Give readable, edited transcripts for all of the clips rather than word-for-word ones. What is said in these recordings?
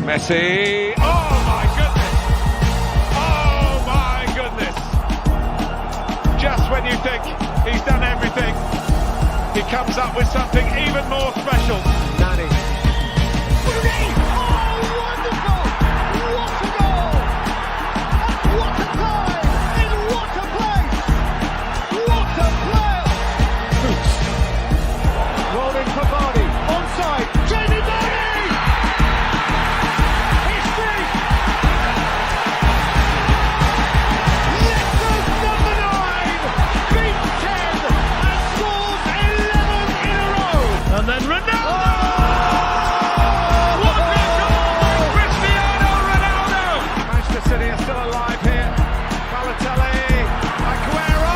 Messi. Oh my goodness. Oh my goodness. Just when you think he's done everything, he comes up with something even more special. Nani. And then Ronaldo! What a goal by Cristiano Ronaldo! Manchester City are still alive here. Balotelli, Aguero!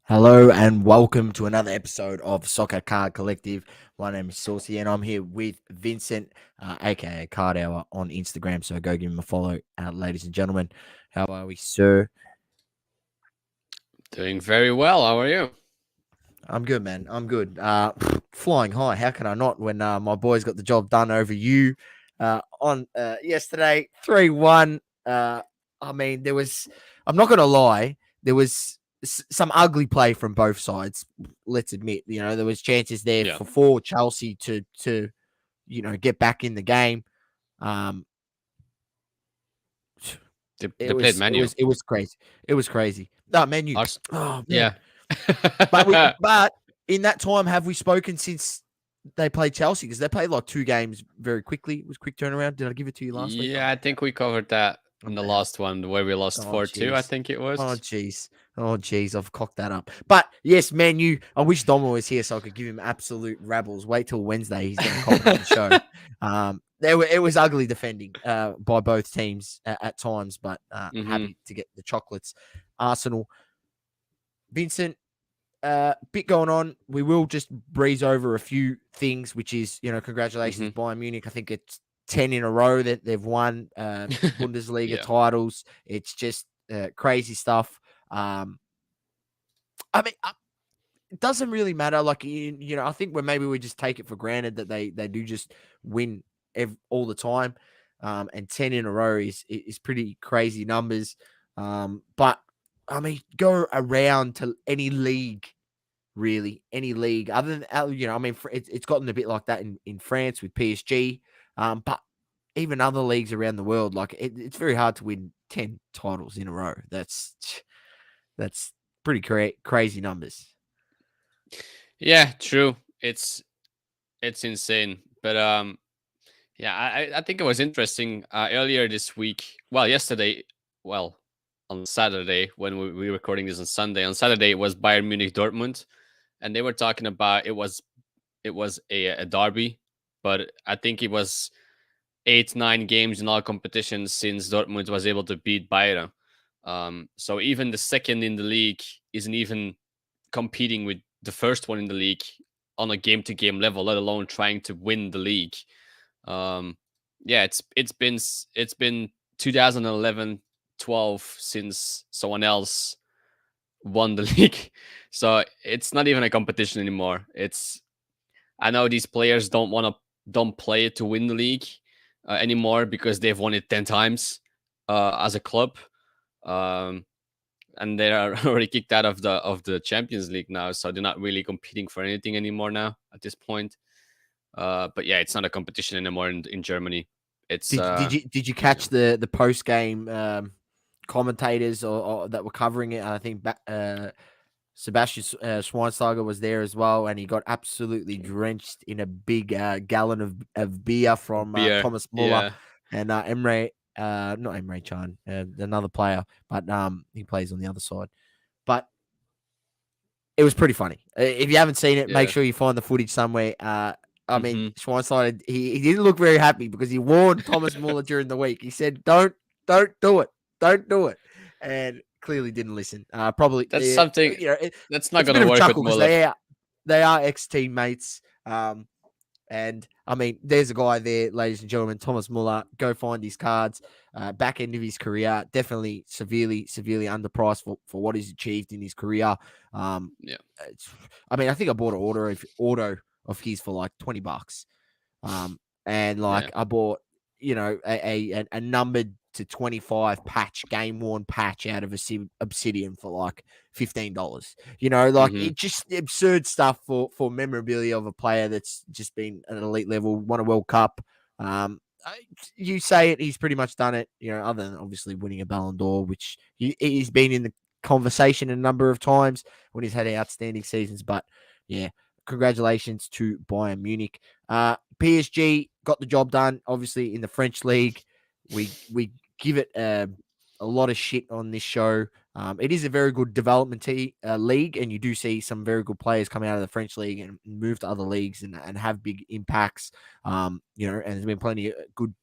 Hello and welcome to another episode of Soccer Card Collective. My name is Saucy and I'm here with Vincent, aka Cardhour on Instagram. So go give him a follow, ladies and gentlemen. How are we, sir? Doing very well. How are you? I'm good, man. I'm good. Flying high. How can I not when my boys got the job done over you on yesterday, 3-1. I mean, I'm not going to lie, there was some ugly play from both sides. Let's admit, there was chances there for Chelsea to get back in the game. They played Manu. It was crazy. It was crazy. No, Manu. Oh, man. Yeah. but in that time, have we spoken since they played Chelsea? Because they played like two games very quickly. It was a quick turnaround. Did I give it to you last week? Yeah, I think we covered that in the last one where we lost 4-2, I think it was. Oh, jeez. I've cocked that up. But yes, Manu, I wish Domo was here so I could give him absolute rabbles. Wait till Wednesday. He's going to call the show. It was ugly defending by both teams at times, but happy to get the chocolates. Arsenal. Vincent, bit going on. We will just breeze over a few things, which is, congratulations, Bayern Munich. I think it's 10 in a row that they've won Bundesliga titles. It's just crazy stuff. I mean, it doesn't really matter. Like, I think maybe we just take it for granted that they do just win all the time. And 10 in a row is pretty crazy numbers. But I mean, go around to any league, really, any league other than, it's gotten a bit like that in France with PSG. But even other leagues around the world, like it's very hard to win 10 titles in a row. That's pretty crazy numbers. Yeah, true. It's insane. But I think it was interesting earlier this week. Yesterday. On Saturday, when we were recording this on Sunday. On Saturday, it was Bayern Munich Dortmund, and they were talking about it was a derby, but I think it was 8-9 games in all competitions since Dortmund was able to beat Bayern. So even the second in the league isn't even competing with the first one in the league on a game-to-game level, let alone trying to win the league. It's been 2011. 12 since someone else won the league, so it's not even a competition anymore. I know these players don't play it to win the league anymore because they've won it 10 times as a club, and they are already kicked out of the Champions League now, so they're not really competing for anything anymore now at this point. But yeah, it's not a competition anymore in Germany. It's did you catch the post game commentators or that were covering it? I think Sebastian Schweinsteiger was there as well, and he got absolutely drenched in a big gallon of beer from Thomas Muller and not Emre Can, another player, but he plays on the other side. But it was pretty funny. If you haven't seen it, make sure you find the footage somewhere. I mean, Schweinsteiger, he didn't look very happy because he warned Thomas Muller during the week. He said, "Don't do it. Don't do it," and clearly didn't listen. Probably that's something that's not going to work with Muller. They are ex-teammates. And I mean, there's a guy there, ladies and gentlemen, Thomas Muller. Go find his cards. Back end of his career, definitely severely underpriced for what he's achieved in his career. Yeah. I mean, I think I bought an auto of his for like $20. And like I bought, a numbered to 25 patch, game worn patch out of Obsidian for like $15. Like Mm-hmm. it just absurd stuff for memorabilia of a player that's just been at an elite level, won a World Cup. You say it, he's pretty much done it, other than obviously winning a Ballon d'Or, which he's been in the conversation a number of times when he's had outstanding seasons. But yeah, congratulations to Bayern Munich. PSG got the job done, obviously, in the French league. We give it a lot of shit on this show. It is a very good development league, and you do see some very good players come out of the French league and move to other leagues and have big impacts. And there's been plenty of good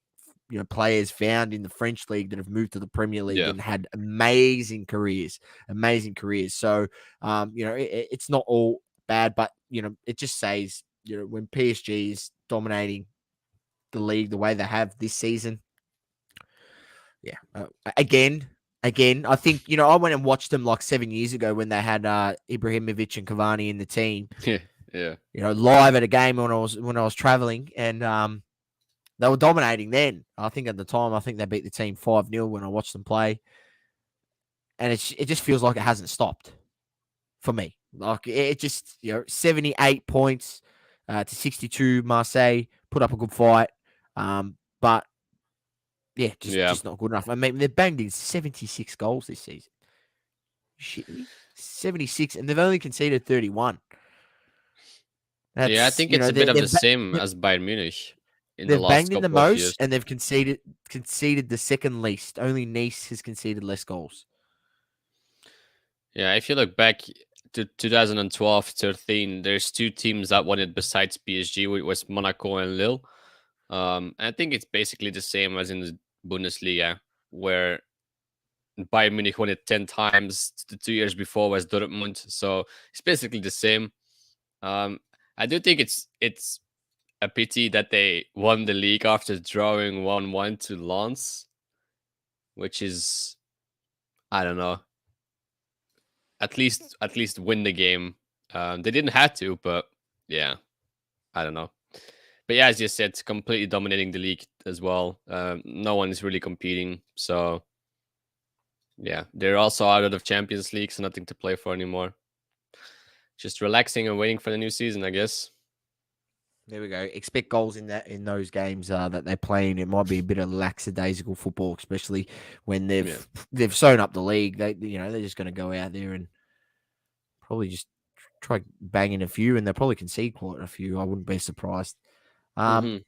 players found in the French league that have moved to the Premier League and had amazing careers. So, it's not all bad, but, it just says, when PSG is dominating the league the way they have this season. Yeah. Again, I think, I went and watched them like 7 years ago when they had Ibrahimovic and Cavani in the team. Yeah. Live at a game when I was traveling, and they were dominating then. I think at the time, they beat the team 5-0 when I watched them play. And it just feels like it hasn't stopped for me. Like it just, 78 points to 62. Marseille put up a good fight. But yeah, just not good enough. I mean, they've banged in 76 goals this season. Shit me. 76, and they've only conceded 31. I think it's a bit of the same as Bayern Munich. They've banged in the most, and they've conceded the second least. Only Nice has conceded less goals. Yeah, if you look back to 2012-13, there's two teams that won it besides PSG, which was Monaco and Lille. I think it's basically the same as in the Bundesliga, where Bayern Munich won it 10 times. The 2 years before was Dortmund, so it's basically the same. I do think it's a pity that they won the league after drawing 1-1 to Lens, which is, I don't know. At least win the game. They didn't have to, but yeah, I don't know. But yeah, as you said, completely dominating the league as well. No one is really competing, so yeah, they're also out of Champions League, so nothing to play for anymore. Just relaxing and waiting for the new season, I guess. There we go. Expect goals in those games that they're playing. It might be a bit of lackadaisical football, especially when they've sewn up the league. They're just going to go out there and probably just try banging a few, and they'll probably concede quite a few. I wouldn't be surprised. All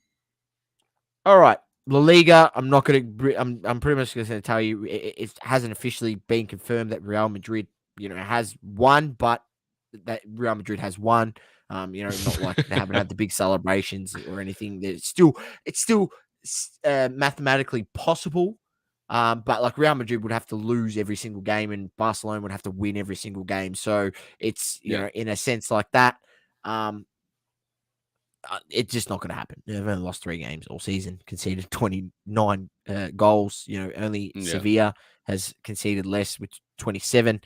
right, La Liga. I'm not going to. I'm pretty much going to tell you it hasn't officially been confirmed that Real Madrid, has won, but that Real Madrid has won. Not like they haven't had the big celebrations or anything. It's still mathematically possible. But like Real Madrid would have to lose every single game, and Barcelona would have to win every single game. So it's in a sense like that. It's just not going to happen. They've only lost 3 games all season, conceded 29 goals. Only Sevilla has conceded less, with 27.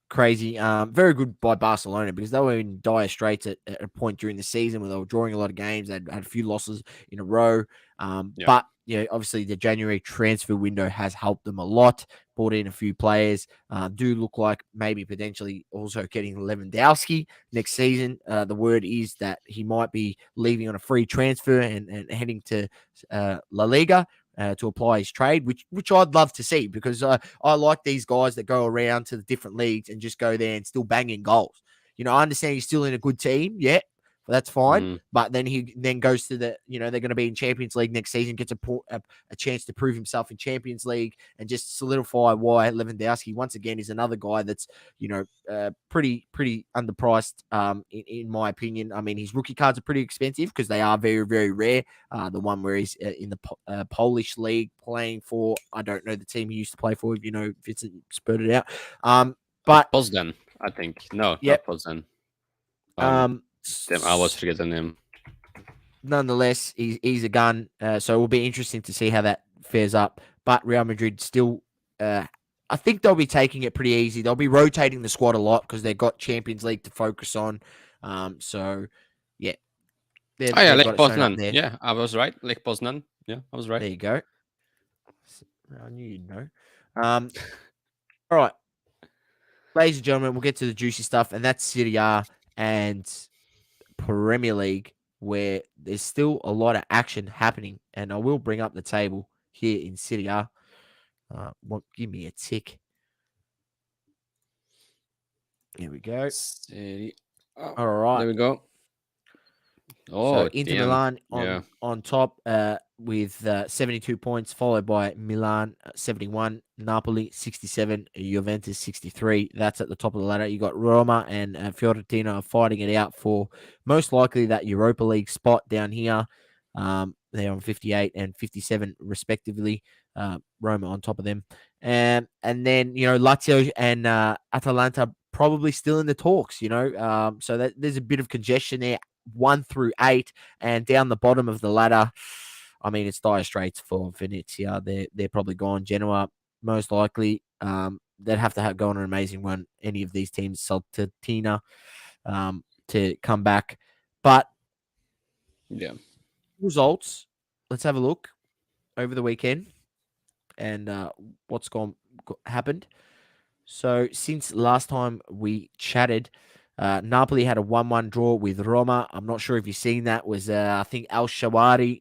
Crazy. Very good by Barcelona, because they were in dire straits at a point during the season where they were drawing a lot of games. They had a few losses in a row. But obviously the January transfer window has helped them a lot. Brought in a few players. Do look like maybe potentially also getting Lewandowski next season. The word is that he might be leaving on a free transfer and heading to La Liga. To apply his trade, which I'd love to see, because I like these guys that go around to the different leagues and just go there and still bang in goals. I understand he's still in a good team, that's fine. But then he goes to the, they're going to be in Champions League next season, gets a chance to prove himself in Champions League and just solidify why Lewandowski once again is another guy that's, pretty underpriced in my opinion. I mean, his rookie cards are pretty expensive because they are very, very rare. The one where he's in the Polish league playing for, I don't know the team he used to play for, if it's spurred it out. But Poznan, I think. No, not Poznan. Damn, I was forgetting the name. nonetheless, he's a gun. So it will be interesting to see how that fares up. But Real Madrid still, I think they'll be taking it pretty easy. They'll be rotating the squad a lot because they've got Champions League to focus on. So, yeah, Oh yeah, they've Lech got it sewn up Poznan. there. Yeah, I was right. Lech Poznan. Yeah, I was right. There you go. I knew you'd know. All right, ladies and gentlemen, we'll get to the juicy stuff, and that's Serie A and Premier League, where there's still a lot of action happening. And I will bring up the table here in Serie A. Give me a tick. Here we go. Oh, All right. there we go. So Oh, Inter damn. Milan Yeah. on top with 72 points, followed by Milan 71, Napoli 67, Juventus 63. That's at the top of the ladder. You got Roma and Fiorentina fighting it out for most likely that Europa League spot down here. They're on 58 and 57 respectively. Roma on top of them, and then Lazio and Atalanta probably still in the talks. So that there's a bit of congestion there. 1 through 8, and down the bottom of the ladder, I mean, it's dire straits for Venezia. They're probably gone. Genoa, most likely. They'd have to go on an amazing run. Any of these teams, Saltertina, to come back. But Yeah. results. Let's have a look over the weekend and what's happened. So since last time we chatted, Napoli had a 1-1 draw with Roma. I'm not sure if you've seen that. Was I think Al Shawari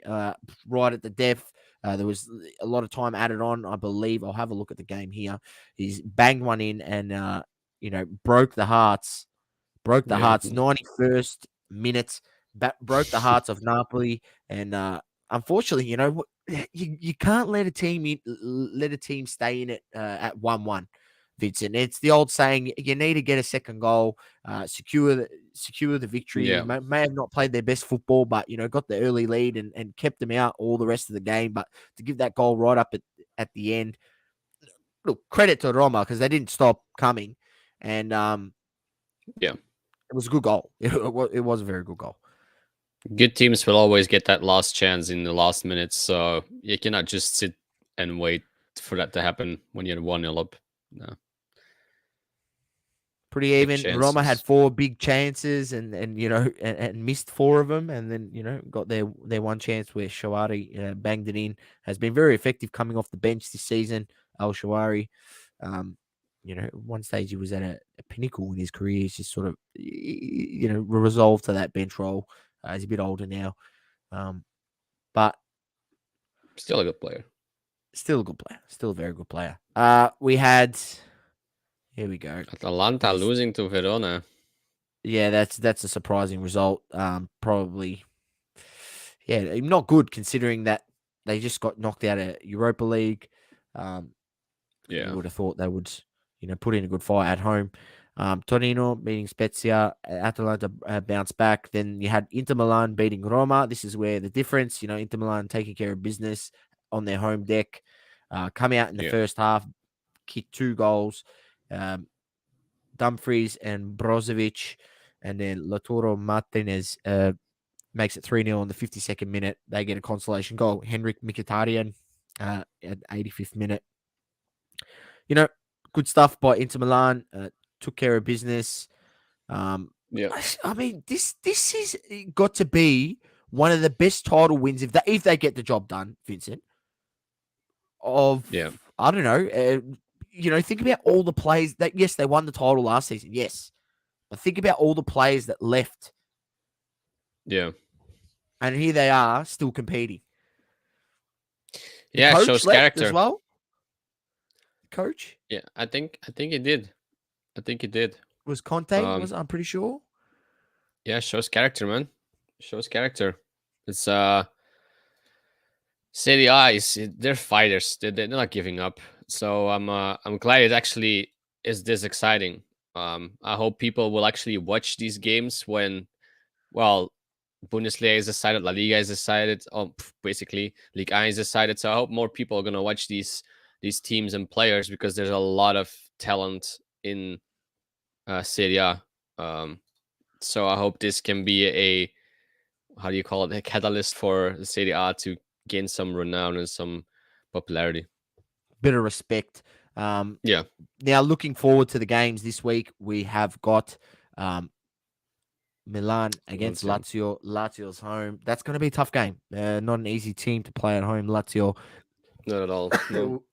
right at the death. There was a lot of time added on, I believe. I'll have a look at the game here. He's banged one in and broke the hearts. Broke the hearts. 91st minute. Broke the hearts of Napoli. And unfortunately, you can't let a team stay in it at 1-1. Vincent, it's the old saying: you need to get a second goal, secure the victory. Yeah. May have not played their best football, but got the early lead and kept them out all the rest of the game. But to give that goal right up at the end, look, credit to Roma because they didn't stop coming, and Yeah. it was a good goal. It was a very good goal. Good teams will always get that last chance in the last minutes, so you cannot just sit and wait for that to happen when you're 1-0 up. No. Pretty even. Roma had 4 big chances and missed 4 of them, and then got their one chance where Shawari banged it in. Has been very effective coming off the bench this season. Al Shawari, one stage he was at a pinnacle in his career. He's just sort of resolved to that bench role. He's a bit older now, but still a good player. Still a good player. Still a very good player. We had. Here we go. Atalanta losing to Verona. Yeah, that's a surprising result. Probably, yeah, not good considering that they just got knocked out of Europa League. Yeah, you would have thought they would, put in a good fight at home. Torino beating Spezia, Atalanta bounced back. Then you had Inter Milan beating Roma. This is where the difference, Inter Milan taking care of business on their home deck. Come out in the first half, kicked 2 goals. Dumfries and Brozovic, and then Lautaro Martinez makes it 3-0 in the 52nd minute. They get a consolation goal. Henrik Mkhitaryan at 85th minute. Good stuff by Inter Milan. Took care of business. Yeah. I mean, this is got to be one of the best title wins if they get the job done, Vincent. I don't know. Think about all the players that, yes, they won the title last season. Yes. But think about all the players that left. Yeah. And here they are still competing. Yeah, coach shows left character as well. Coach? Yeah, I think it did. I think it did. Was Conte? I'm pretty sure. Yeah, shows character, man. Shows character. It's Serie A they're fighters. They're not giving up. So I'm glad it actually is this exciting. I hope people will actually watch these games when, well, Bundesliga is decided, La Liga is decided, basically Liga is decided. So I hope more people are gonna watch these teams and players because there's a lot of talent in Serie A. So I hope this can be how do you call it, a catalyst for the Serie A to gain some renown and some popularity. Bit of respect. Yeah. Now, looking forward to the games this week, we have got Milan against Lazio. Lazio's home. That's going to be a tough game. Not an easy team to play at home. Lazio. Not at all. No.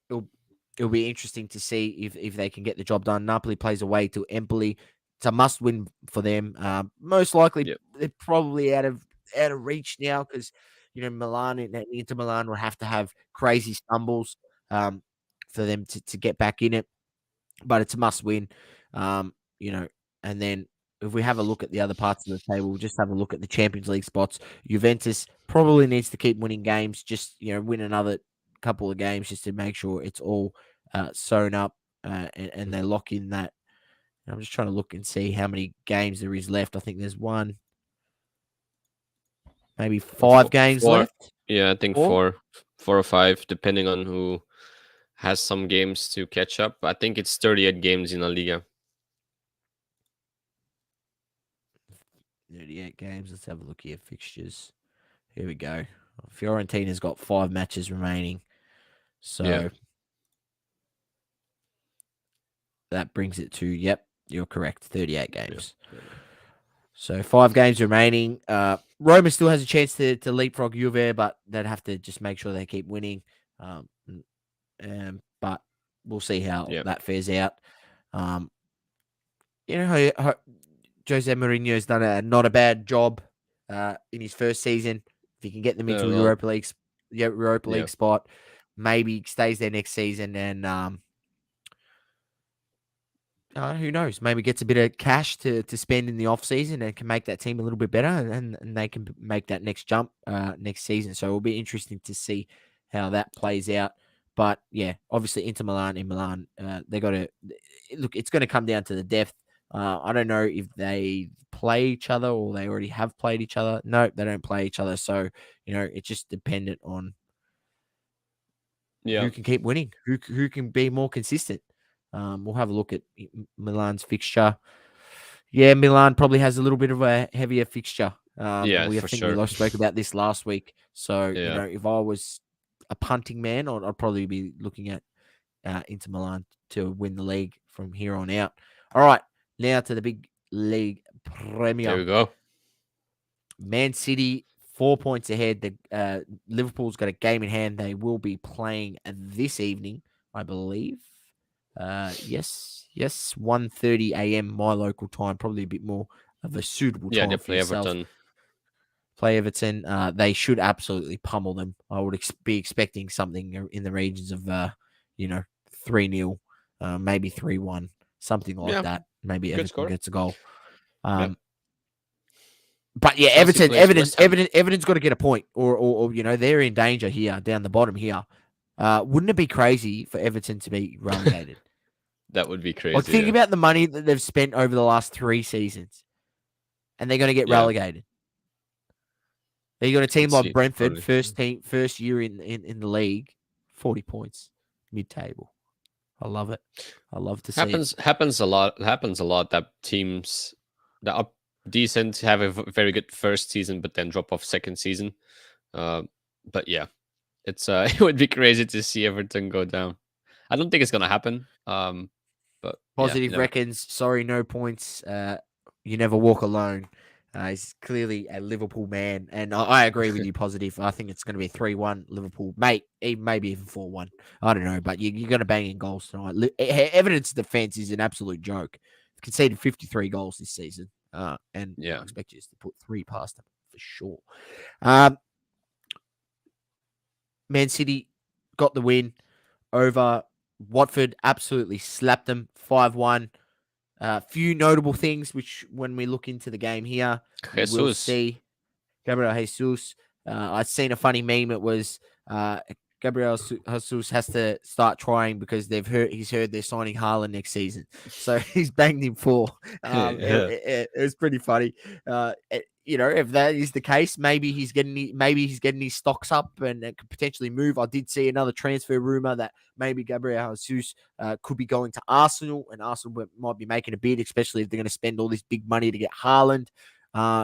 It'll be interesting to see if they can get the job done. Napoli plays away to Empoli. It's a must win for them. Most likely, they're probably out of reach now because Milan and Inter Milan will have to have crazy stumbles for them to get back in it. But it's a must win. And then if we have a look at the other parts of the table, we'll just have a look at the Champions League spots. Juventus probably needs to keep winning games, just win another couple of games just to make sure it's all sewn up and they lock in that. I'm just trying to look and see how many games there is left. I think there's maybe 5 games left. Yeah, I think 4 or 5, depending on who has some games to catch up. I think it's 38 games in La Liga. 38 games. Let's have a look here. Fixtures. Here we go. Fiorentina's got 5 matches remaining. So that brings it to, you're correct, 38 games. Yeah. So 5 games remaining. Roma still has a chance to leapfrog Juve, but they'd have to just make sure they keep winning. But we'll see how that fares out. How Jose Mourinho has done not a bad job in his first season. If he can get them into a Europa League spot, maybe stays there next season, and who knows? Maybe gets a bit of cash to spend in the off season and can make that team a little bit better, and they can make that next jump next season. So it'll be interesting to see how that plays out. But obviously Inter Milan in Milan, they got to look. It's going to come down to the depth. I don't know if they play each other or they already have played each other. No, they don't play each other. So it's just dependent on who can keep winning, who can be more consistent. We'll have a look at Milan's fixture. Yeah, Milan probably has a little bit of a heavier fixture. We spoke about this last week. So if I was a punting man, I'd probably be looking at Inter Milan to win the league from here on out. All right, now to the big league Premier. There we go. Man City 4 points ahead. Liverpool's got a game in hand. They will be playing this evening, I believe. Yes, 1:30 a.m. my local time. Probably a bit more of a suitable time for yourself. Play Everton. They should absolutely pummel them. I would be expecting something in the regions of 3-0, maybe 3-1, something like that. Maybe Everton gets a goal. But Everton's got to get a point, or they're in danger here down the bottom here. Wouldn't it be crazy for Everton to be relegated? That would be crazy. Like, think about the money that they've spent over the last 3 seasons, and they're going to get relegated. You got a team like Brentford, first year in the league, 40 points, mid-table. I love it. I love to see it. Happens a lot that teams that are decent have a very good first season, but then drop off second season. But yeah, it's it would be crazy to see Everton go down. I don't think it's gonna happen. But Positive reckons. Sorry, no points. You never walk alone. He's clearly a Liverpool man, and I agree with you, Positive. I think it's going to be 3-1 Liverpool, maybe even 4-1. I don't know, but you're going to bang in goals tonight. Everton's defense is an absolute joke. They've conceded 53 goals this season, and I expect you to put 3 past them for sure. Man City got the win over Watford, absolutely slapped them 5-1. Few notable things, which when we look into the game here, we'll see Gabriel Jesus. I'd seen a funny meme. It was Gabriel Jesus has to start trying because he's heard they're signing Haaland next season, so he's banged him 4. It was pretty funny. If that is the case, maybe he's getting his stocks up and it could potentially move. I did see another transfer rumor that maybe Gabriel Jesus could be going to Arsenal, and Arsenal might be making a bid, especially if they're going to spend all this big money to get Haaland.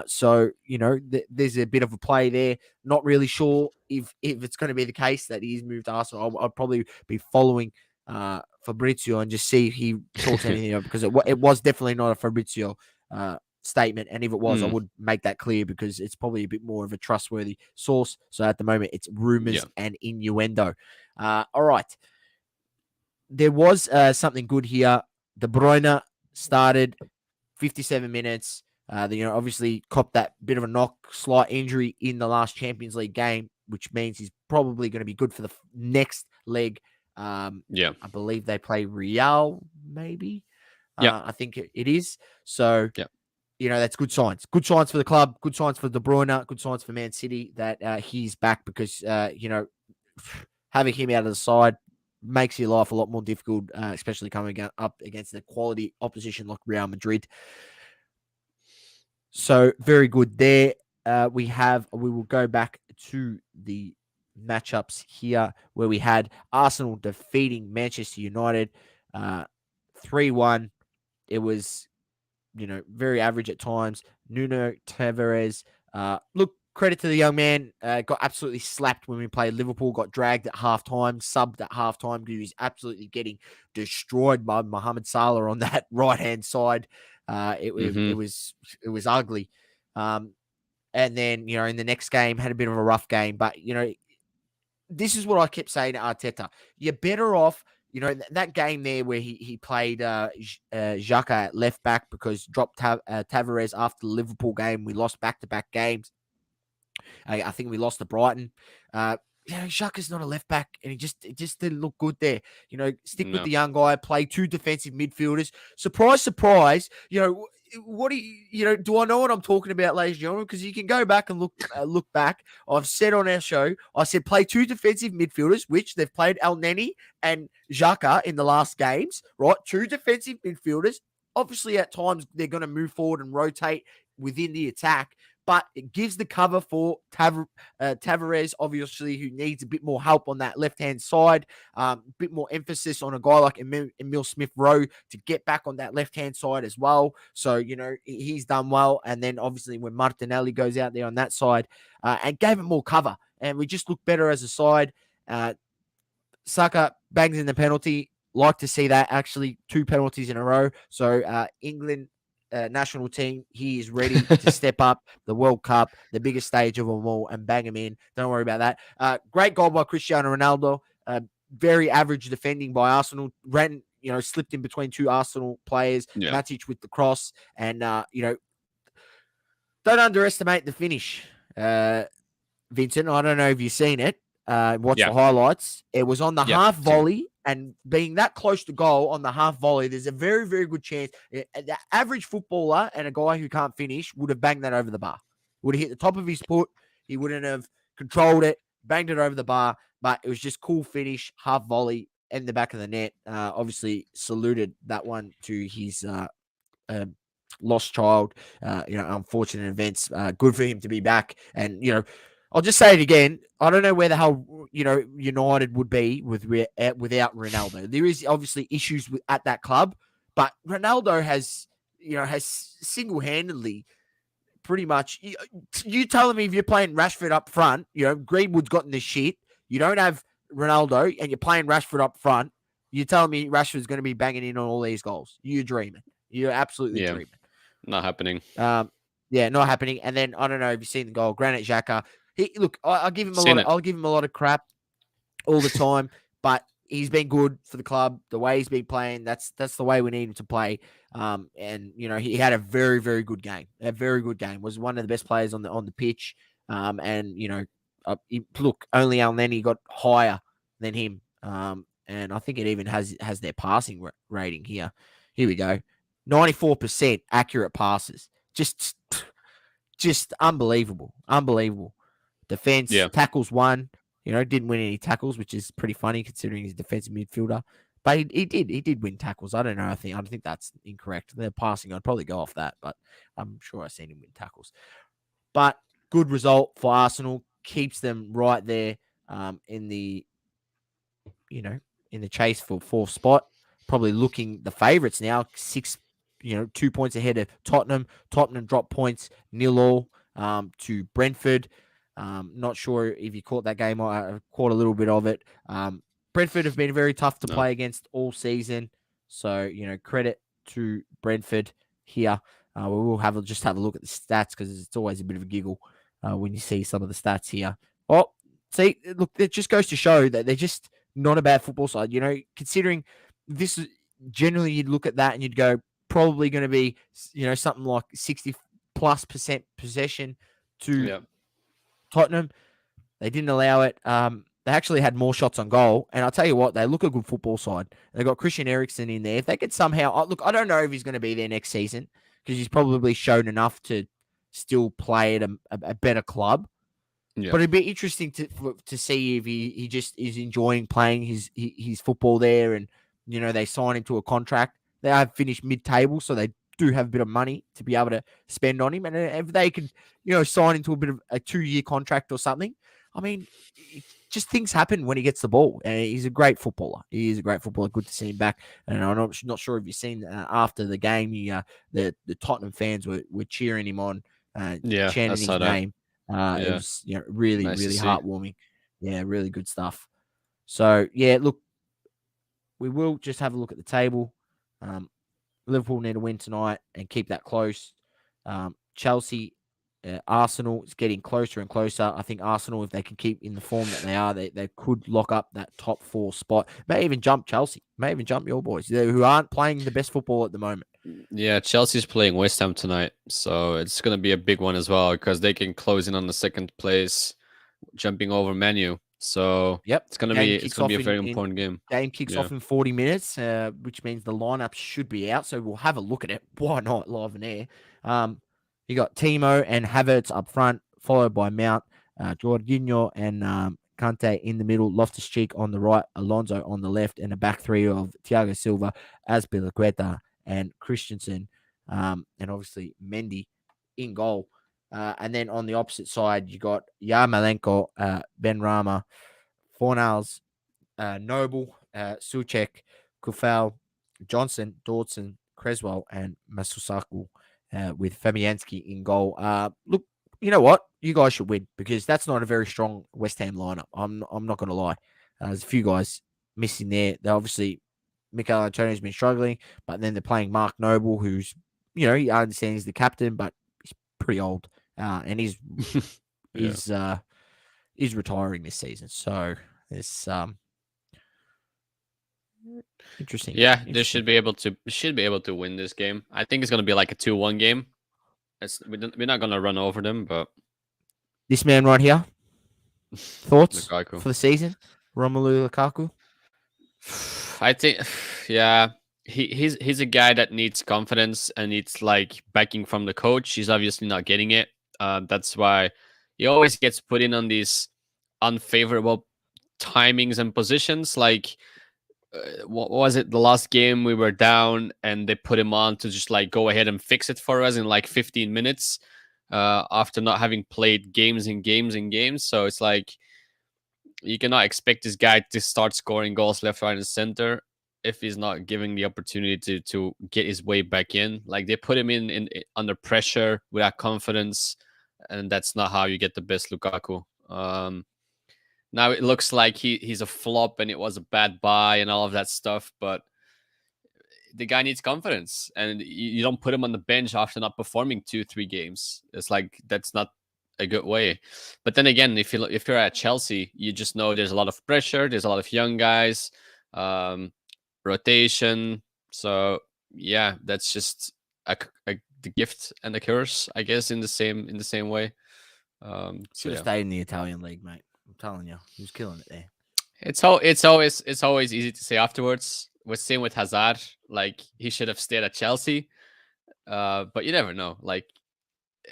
So, there's a bit of a play there. Not really sure if it's going to be the case that he's moved to Arsenal. I'll probably be following Fabrizio and just see if he talks anything up, because it was definitely not a Fabrizio statement. And if it was, I would make that clear, because it's probably a bit more of a trustworthy source. So at the moment, it's rumors and innuendo. All right. There was something good here. De Bruyne started 57 minutes. Obviously copped that bit of a knock, slight injury in the last Champions League game, which means he's probably going to be good for the next leg. I believe they play Real, maybe. I think it is. So, that's good signs. Good signs for the club. Good signs for De Bruyne. Good signs for Man City that he's back, because, having him out of the side makes your life a lot more difficult, especially coming up against the quality opposition like Real Madrid. So very good there. We will go back to the matchups here, where we had Arsenal defeating Manchester United 3-1. It was, very average at times. Nuno Tavares, look, credit to the young man, got absolutely slapped when we played Liverpool, got dragged at halftime, subbed at halftime, because he was absolutely getting destroyed by Mohamed Salah on that right-hand side. It was ugly. And then, in the next game, had a bit of a rough game. But, this is what I kept saying to Arteta. You're better off, that game there where he played Xhaka at left back, because dropped Tavares after the Liverpool game. We lost back-to-back games. I think we lost to Brighton. Xhaka's not a left back, and it just didn't look good there. Stick with the young guy, play two defensive midfielders. Surprise, surprise. What do do I know what I'm talking about, ladies and gentlemen? Because you can go back and look back. I've said on our show, I said play two defensive midfielders, which they've played El Neni and Xhaka in the last games, right? Two defensive midfielders. Obviously, at times, they're going to move forward and rotate within the attack, but it gives the cover for Tavares, obviously, who needs a bit more help on that left-hand side, a bit more emphasis on a guy like Emil Smith-Rowe to get back on that left-hand side as well. So, he's done well. And then, obviously, when Martinelli goes out there on that side, and gave it more cover, and we just look better as a side. Saka bangs in the penalty. Like to see that, actually, 2 penalties in a row. So, England national team, he is ready to step up the World Cup, the biggest stage of them all, and bang him in. Don't worry about that. Great goal by Cristiano Ronaldo. Very average defending by Arsenal. Ran, slipped in between 2 Arsenal players. Matic with the cross. And, don't underestimate the finish, Vincent. I don't know if you've seen it. Watch the highlights. It was on the half volley, and being that close to goal on the half volley, there's a very, very good chance the average footballer and a guy who can't finish would have banged that over the bar. Would have hit the top of his foot. He wouldn't have controlled it, banged it over the bar, but it was just cool finish, half volley in the back of the net. Obviously saluted that one to his lost child. Unfortunate events. Good for him to be back. And, I'll just say it again. I don't know where the hell, United would be without Ronaldo. There is obviously issues at that club, but Ronaldo has single-handedly pretty much. You telling me if you're playing Rashford up front, Greenwood's gotten the shit. You don't have Ronaldo, and you're playing Rashford up front. You're telling me Rashford's going to be banging in on all these goals. You're dreaming. You're absolutely dreaming. Not happening. Not happening. And then I don't know if you've seen the goal, Granit Xhaka. I'll give him a lot of crap all the time, but he's been good for the club. The way he's been playing, that's the way we need him to play. And he had a very, very good game. A very good game. Was one of the best players on the pitch. Only El Neni got higher than him. And I think it even has their passing rating here. Here we go. 94% accurate passes. Just unbelievable. Unbelievable. Defense, tackles won. Didn't win any tackles, which is pretty funny considering he's a defensive midfielder. But he did win tackles. I don't know. I think that's incorrect. The passing, I'd probably go off that, but I'm sure I've seen him win tackles. But good result for Arsenal. Keeps them right there in the chase for 4th spot. Probably looking the favourites now, 6 2 points ahead of Tottenham. Tottenham dropped points 0-0 to Brentford. Not sure if you caught that game. I caught a little bit of it. Brentford have been very tough to No. play against all season. So, credit to Brentford here. We will just have a look at the stats because it's always a bit of a giggle when you see some of the stats here. Well, see, look, it just goes to show that they're just not a bad football side. Considering this is generally, you'd look at that and you'd go, probably going to be, something like 60+% possession to Tottenham. They didn't allow it. They actually had more shots on goal. And I'll tell you what, they look a good football side. They've got Christian Eriksen in there. If they could somehow, look, I don't know if he's going to be there next season because he's probably shown enough to still play at a better club. Yeah. But it'd be interesting to see if he just is enjoying playing his football there, and they sign him to a contract. They have finished mid-table, so they do have a bit of money to be able to spend on him. And if they can, sign into a bit of a 2-year contract or something, I mean, just things happen when he gets the ball. And he's a great footballer. He is a great footballer. Good to see him back. And I'm not sure if you've seen after the game, the Tottenham fans were cheering him on, chanting his name. It was really, nice really heartwarming. Yeah, really good stuff. So, look, we will just have a look at the table. Liverpool need to win tonight and keep that close. Chelsea, Arsenal is getting closer and closer. I think Arsenal, if they can keep in the form that they are, they could lock up that top 4 spot. May even jump Chelsea. May even jump your boys, who aren't playing the best football at the moment. Yeah, Chelsea's playing West Ham tonight, so it's going to be a big one as well because they can close in on the second place, jumping over Man U. So it's going to be a very important game. Game kicks off in 40 minutes, which means the lineup should be out. So we'll have a look at it. Why not live and air? You got Timo and Havertz up front, followed by Mount, Jorginho and Kante in the middle, Loftus-Cheek on the right, Alonso on the left, and a back three of Thiago Silva, Azpilicueta, and Christensen, and obviously Mendy in goal. And then on the opposite side, you got Yarmolenko, Benrahma, Fornals, Noble, Suchek, Kufal, Johnson, Dawson, Creswell, and Masusaku with Fabianski in goal. Look, you know what? You guys should win because that's not a very strong West Ham lineup. I'm not going to lie. There's a few guys missing there. They're obviously Mikel Antonio's been struggling, but then they're playing Mark Noble, who's, I understand he's the captain, but he's pretty old, and he's retiring this season. So it's interesting. Yeah, they should be able to win this game. I think it's going to be like a 2-1 game. We're not going to run over them, but this man right here, thoughts Lukaku for the season, Romelu Lukaku. I think, he's a guy that needs confidence and needs like backing from the coach. He's obviously not getting it. That's why he always gets put in on these unfavorable timings and positions. Like, what was it? The last game we were down and they put him on to just like go ahead and fix it for us in like 15 minutes after not having played games and games and games. So it's like, you cannot expect this guy to start scoring goals left, right, and center if he's not given the opportunity to get his way back in. Like, they put him in under pressure without confidence, and that's not how you get the best Lukaku. Now it looks like he's a flop and it was a bad buy and all of that stuff, but the guy needs confidence, and you don't put him on the bench after not performing 2-3 games. It's like, that's not a good way. But then again, if you're at Chelsea, you just know there's a lot of pressure, there's a lot of young guys, rotation. So yeah, that's just the gift and the curse, I guess, in the same way. Should have stayed in the Italian league, mate. I'm telling you, he was killing it there. It's always easy to say afterwards. We're same with Hazard, like he should have stayed at Chelsea, but you never know. Like,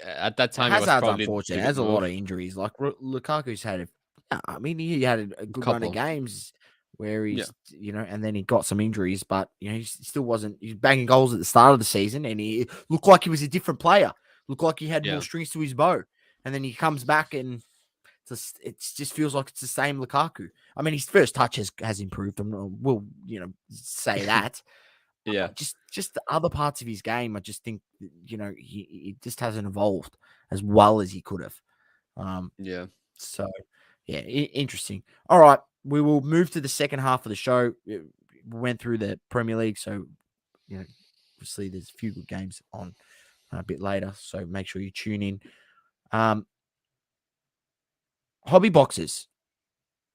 at that time, Hazard's unfortunate. He has a lot of injuries. Like Lukaku's had he had a good run of games where he's, and then he got some injuries, but he still wasn't. He was banging goals at the start of the season, and he looked like he was a different player. Looked like he had more strings to his bow, and then he comes back and it just feels like it's the same Lukaku. I mean, his first touch has improved. We'll say that, Yeah. Just the other parts of his game, I just think he just hasn't evolved as well as he could have. Yeah. So yeah, interesting. All right, we will move to the second half of the show. We went through the Premier League, so obviously there's a few good games on a bit later. So make sure you tune in. Hobby boxes.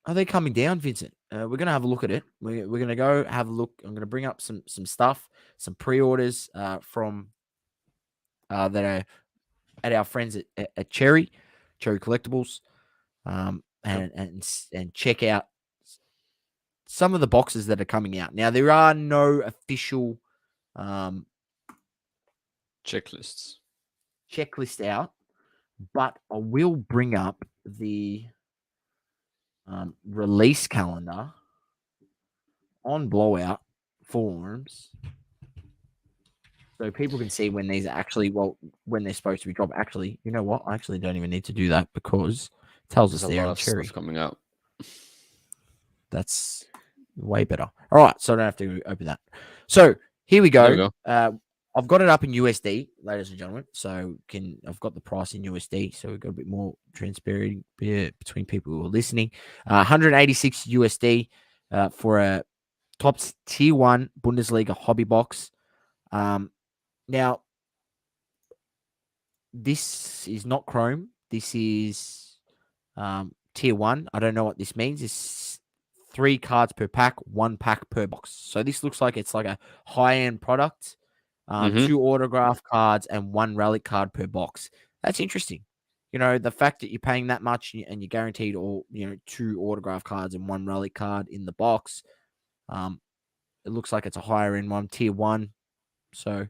Are they coming down, Vincent? We're going to have a look at it. We're going to go have a look. I'm going to bring up some stuff, some pre-orders from that are at our friends at Cherry Collectibles, and check out some of the boxes that are coming out. Now, there are no official Checklists. checklist out, but I will bring up the release calendar on Blowout forums, so people can see when these are actually, when they're supposed to be dropped. Actually, you know what? I actually don't even need to do that because it tells us There's a there lot in of Cherry. stuff coming out. That's way better. All right, so I don't have to open that. So here we go. There we go. I've got it up in USD, ladies and gentlemen. So I've got the price in USD, so we've got a bit more transparency between people who are listening. 186 USD for a top tier 1 Bundesliga hobby box. Now, this is not Chrome. This is tier 1. I don't know what this means. It's 3 cards per pack, 1 pack per box. So this looks like it's like a high-end product. 2 autograph cards and 1 relic card per box. That's interesting. The fact that you're paying that much and you're guaranteed all, 2 autograph cards and 1 relic card in the box. It looks like it's a higher end one, tier 1. So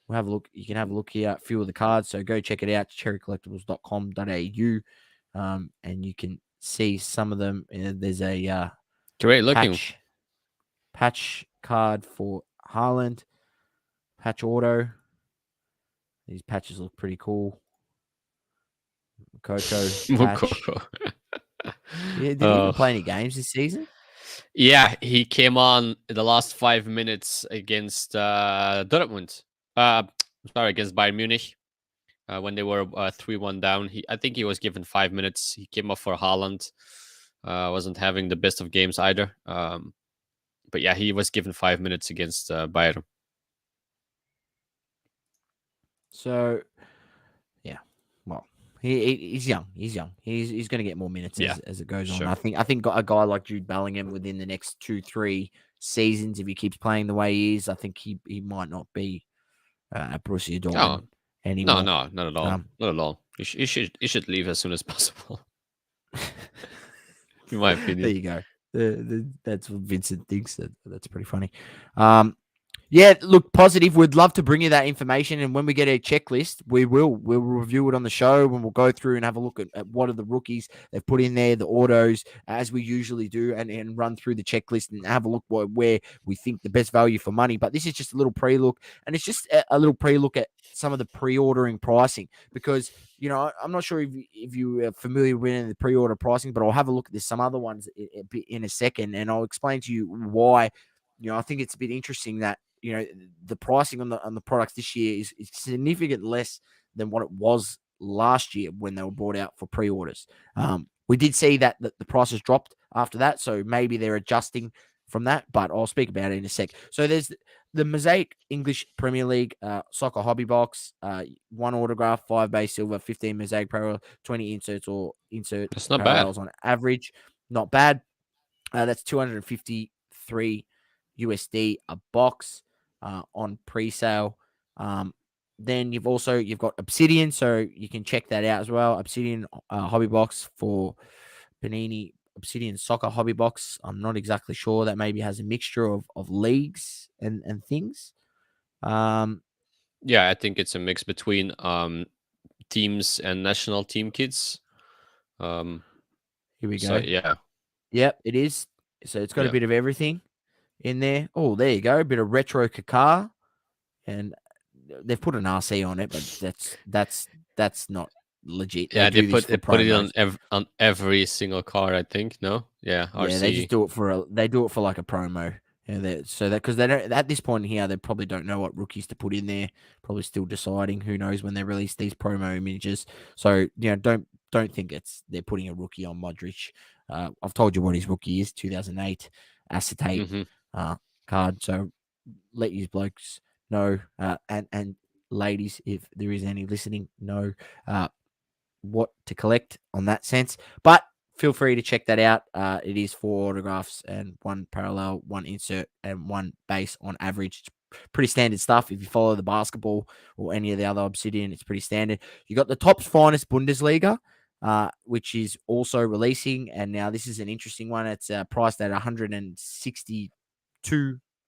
we'll have a look. You can have a look here at a few of the cards. So go check it out, cherrycollectibles.com.au, and you can see some of them. There's a Great looking patch card for Haaland. Patch auto. These patches look pretty cool. Coco patch. Yeah, did he even play any games this season? Yeah, he came on the last 5 minutes against Dortmund. Against Bayern Munich. When they were 3-1 down. I think he was given 5 minutes. He came off for Haaland. Wasn't having the best of games either. But yeah, he was given 5 minutes against Bayern. So, yeah, well, he's young. He's young. He's going to get more minutes as it goes on. I think a guy like Jude Bellingham within the next 2-3 seasons, if he keeps playing the way he is, I think he might not be at Borussia Dortmund anymore. No, not at all. Not at all. He should leave as soon as possible. In my opinion. There you go. That's what Vincent thinks. That's pretty funny. Yeah, look, positive. We'd love to bring you that information. And when we get a checklist, we'll review it on the show and we'll go through and have a look at what are the rookies they've put in there, the autos, as we usually do, and run through the checklist and have a look where we think the best value for money. But this is just a little pre-look, and it's just a little pre-look at some of the pre-ordering pricing because, I'm not sure if you are familiar with the pre-order pricing, but I'll have a look at some other ones in a second, and I'll explain to you why. I think it's a bit interesting that the pricing on the products this year is significantly less than what it was last year when they were brought out for pre-orders. We did see that the prices dropped after that, so maybe they're adjusting from that, but I'll speak about it in a sec. So there's the Mosaic English Premier League soccer hobby box, 1 autograph, 5 base silver, 15 Mosaic parallel, 20 inserts or insert That's not parallels bad. on average. Not bad. That's 253 USD a box on pre-sale. Then you've got Obsidian, so you can check that out as well. Obsidian hobby box for Panini Obsidian soccer hobby box. I'm not exactly sure. That maybe has a mixture of leagues and things. Yeah, I think it's a mix between teams and national team kits. Here we go. So, yeah. Yep, it is. So it's got a bit of everything in there. Oh, there you go. A bit of retro Kaká, and they've put an RC on it, but that's not legit. Yeah, they put it on every single card, I think. No, yeah, RC. Yeah, they just do it for like a promo Yeah, so that because they don't at this point here, they probably don't know what rookies to put in there. Probably still deciding. Who knows when they release these promo images? So don't think they're putting a rookie on Modric. I've told you what his rookie is: 2008 acetate Mm-hmm. card. So let you blokes know, and ladies, if there is any listening, know what to collect on that sense. But feel free to check that out. It is 4 autographs and 1 parallel, 1 insert, and 1 base on average. It's pretty standard stuff. If you follow the basketball or any of the other Obsidian, it's pretty standard. You got the top's finest Bundesliga, which is also releasing. And now this is an interesting one. It's priced at 162.86,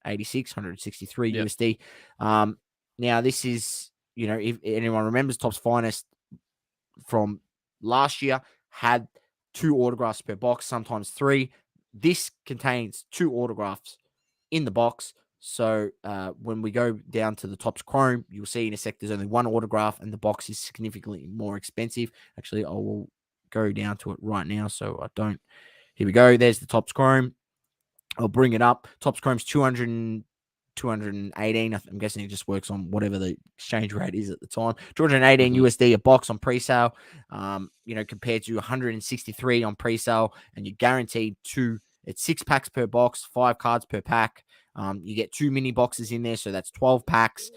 163 Yep. USD. Now this is, if anyone remembers, top's finest from last year had 2 autographs per box, sometimes 3. This contains 2 autographs in the box. So when we go down to the Topps Chrome, you'll see in a sec there's only 1 autograph and the box is significantly more expensive. Actually, I will go down to it right now so I don't. Here we go. There's the Topps Chrome. I'll bring it up. Topps Chrome's 218. I'm guessing it just works on whatever the exchange rate is at the time. 218 USD a box on pre-sale, compared to 163 on pre-sale, and you're guaranteed 2. It's 6 packs per box, 5 cards per pack. You get 2 mini boxes in there, so that's 12 packs.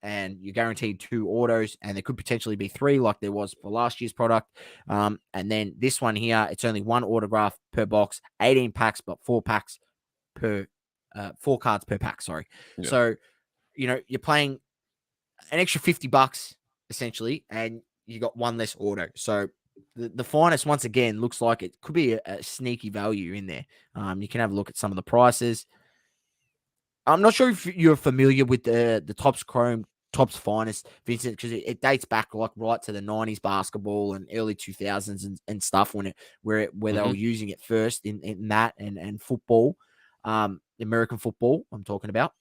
And you're guaranteed 2 autos, and there could potentially be 3 like there was for last year's product. And then this one here, it's only 1 autograph per box, 18 packs, but 4 packs per 4 cards per pack. Sorry. Yeah. So, you're playing an extra $50 essentially, and you got 1 less auto. So the finest, once again, looks like it could be a sneaky value in there. You can have a look at some of the prices. I'm not sure if you're familiar with the Topps Chrome, Topps Finest, Vincent, because it dates back right to the 90s basketball and early 2000s and stuff where they were using it first in that and football, American football. I'm talking about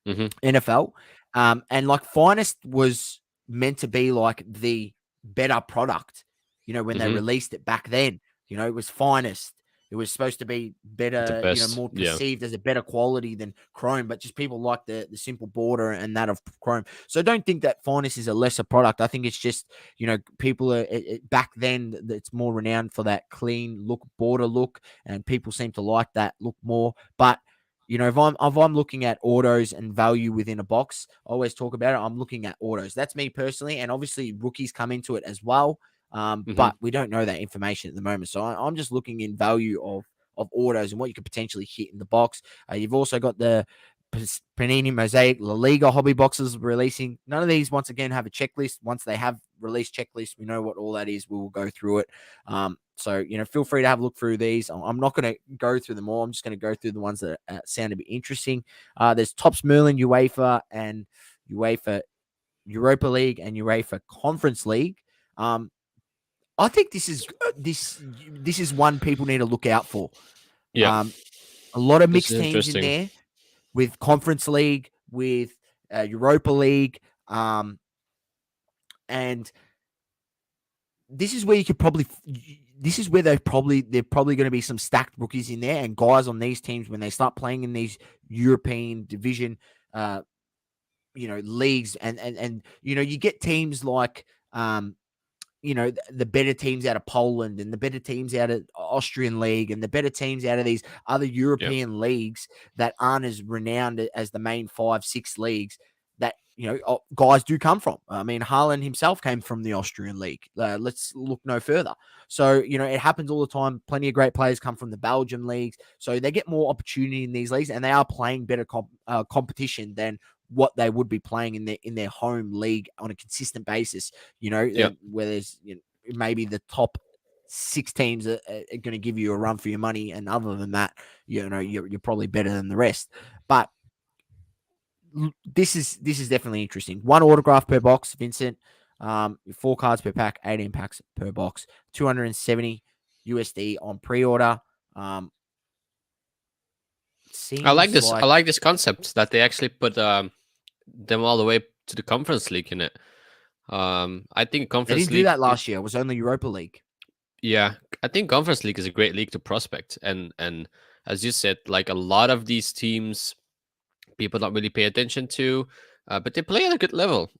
NFL, and like Finest was meant to be like the better product. When they released it back then, it was Finest. It was supposed to be better, more perceived as a better quality than Chrome, but just people like the simple border and that of Chrome. So don't think that Finest is a lesser product. I think it's just, people are back then, it's more renowned for that clean look, border look, and people seem to like that look more. But if I'm looking at autos and value within a box, I always talk about it. I'm looking at autos. That's me personally, and obviously rookies come into it as well. But we don't know that information at the moment. So I'm just looking in value of autos and what you could potentially hit in the box. You've also got the Panini Mosaic La Liga hobby boxes releasing. None of these, once again, have a checklist. Once they have released checklists, we know what all that is. We will go through it. So, feel free to have a look through these. I'm not going to go through them all. I'm just going to go through the ones that sound a bit interesting. There's Topps Merlin UEFA and UEFA Europa League and UEFA Conference League. I think this is one people need to look out for. Yeah, a lot of mixed teams in there with Conference League, with Europa League, and this is where you could probably. This is where they're probably going to be some stacked rookies in there, and guys on these teams when they start playing in these European division, leagues, and you get teams like. The better teams out of Poland and the better teams out of Austrian league and the better teams out of these other European leagues that aren't as renowned as the main 5-6 leagues that, guys do come from. I mean, Haaland himself came from the Austrian league. Let's look no further. So, it happens all the time. Plenty of great players come from the Belgian leagues. So they get more opportunity in these leagues and they are playing better competition than what they would be playing in their home league on a consistent basis, where there's maybe the top 6 teams are going to give you a run for your money. And other than that, you're probably better than the rest. But this is definitely interesting. 1 autograph per box, Vincent, 4 cards per pack, 18 packs per box, 270 USD on pre-order. I like this. I like this concept that they actually put them all the way to the Conference League in it. I think Conference League. They didn't do that last year. It was only Europa League. Yeah, I think Conference League is a great league to prospect, and as you said, like a lot of these teams, people don't really pay attention to, but they play at a good level.